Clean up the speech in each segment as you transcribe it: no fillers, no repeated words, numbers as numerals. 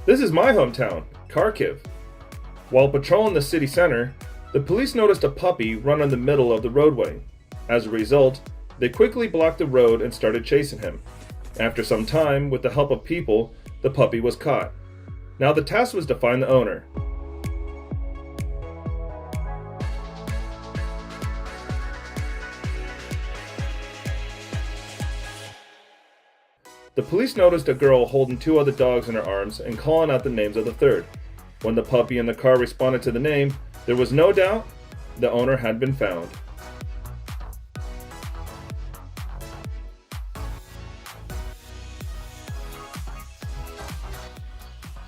This is my hometown, Kharkiv. While patrolling the city center, the police noticed a puppy run in the middle of the roadway. As a result, they quickly blocked the road and started chasing him. After some time, with the help of people, the puppy was caught. Now the task was to find the owner. The police noticed a girl holding two other dogs in her arms and calling out the names of the third. When the puppy in the car responded to the name, there was no doubt the owner had been found.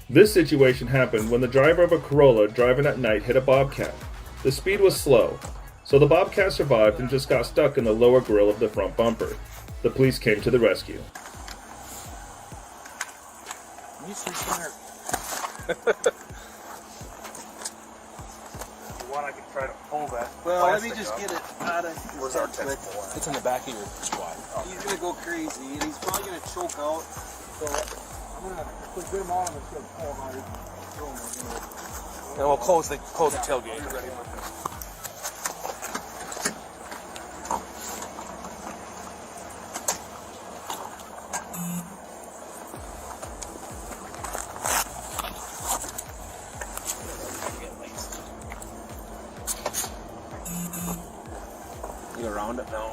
This situation happened when the driver of a Corolla driving at night hit a Bobcat. The speed was slow, so the Bobcat survived and just got stuck in the lower grille of the front bumper. The police came to the rescue. You see center. I can try to pull that. Well, let me just get it out of. Where's our tent? It's in the back of your squad. He's gonna go crazy, and he's probably gonna choke out. So I'm gonna put him on and just pull him out. And we'll close the tailgate. You around it now?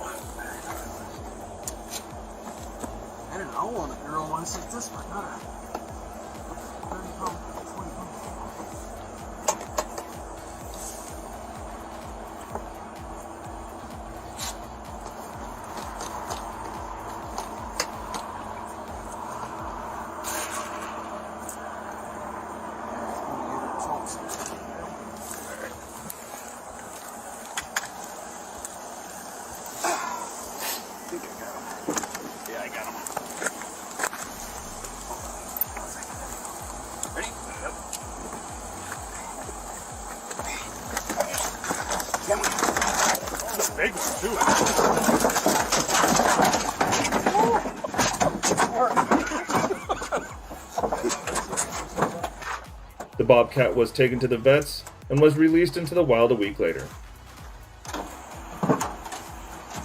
I don't know, on a girl wants it this one, huh? 30 pounds, 20 pounds. Yeah, I got him. Ready? Yep. That's a big one, too. The Bobcat was taken to the vets and was released into the wild a week later.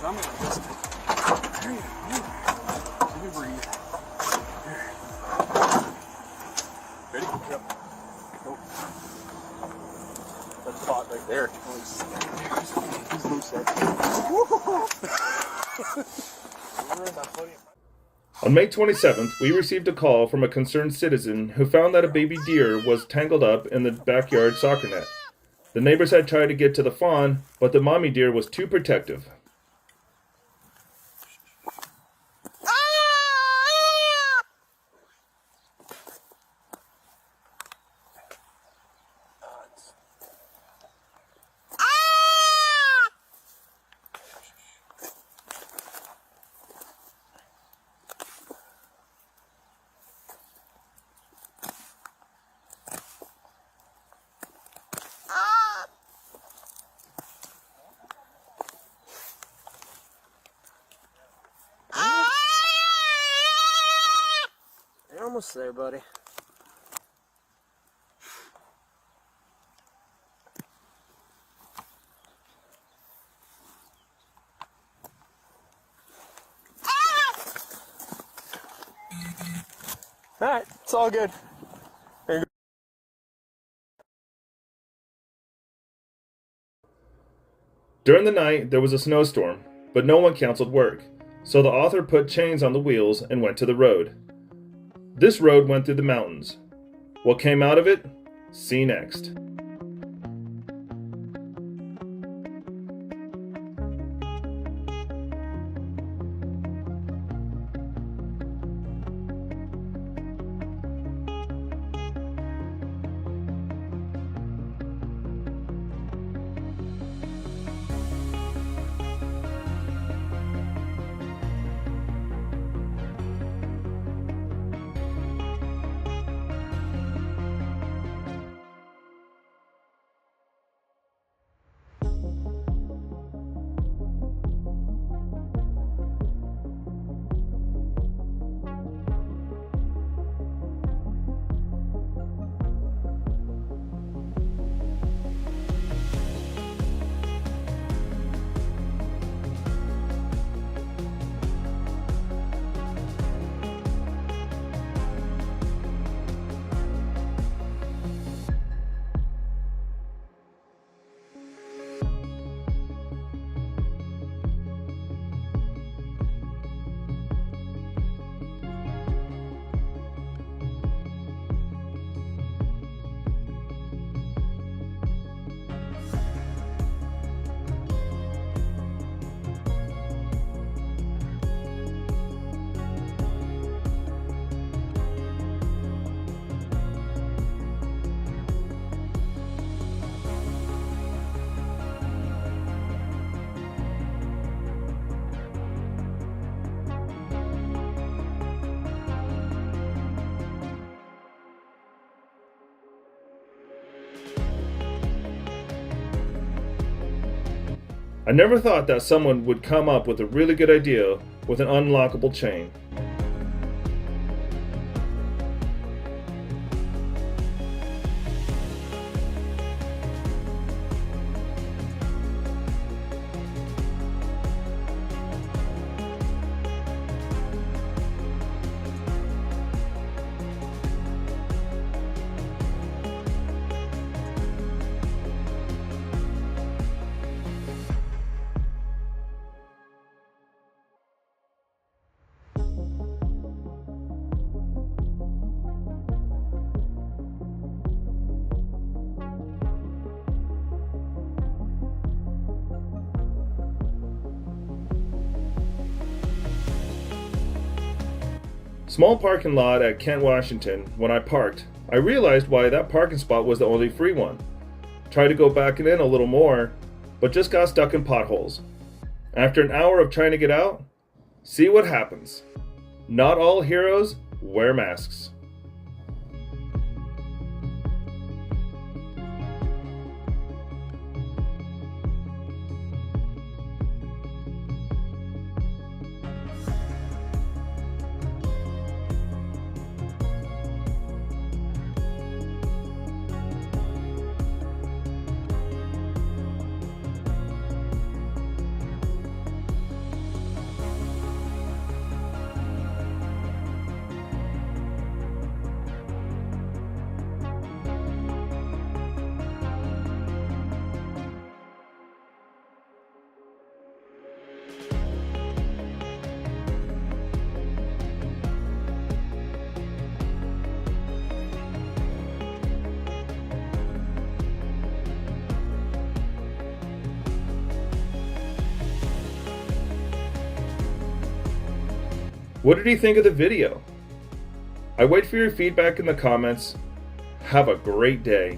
I'm gonna just breathe. Ready? Yep. Nope. That's spot right there. He's loose. On May 27th, we received a call from a concerned citizen who found that a baby deer was tangled up in the backyard soccer net. The neighbors had tried to get to the fawn, but the mommy deer was too protective. You're almost there, buddy. Alright, it's all good. During the night, there was a snowstorm, but no one canceled work, so the author put chains on the wheels and went to the road. This road went through the mountains. What came out of it? See next. I never thought that someone would come up with a really good idea with an unlockable chain. Small parking lot at Kent, Washington. When I parked, I realized why that parking spot was the only free one. Tried to go back in a little more, but just got stuck in potholes. After an hour of trying to get out, see what happens. Not all heroes wear masks. What did you think of the video? I wait for your feedback in the comments. Have a great day.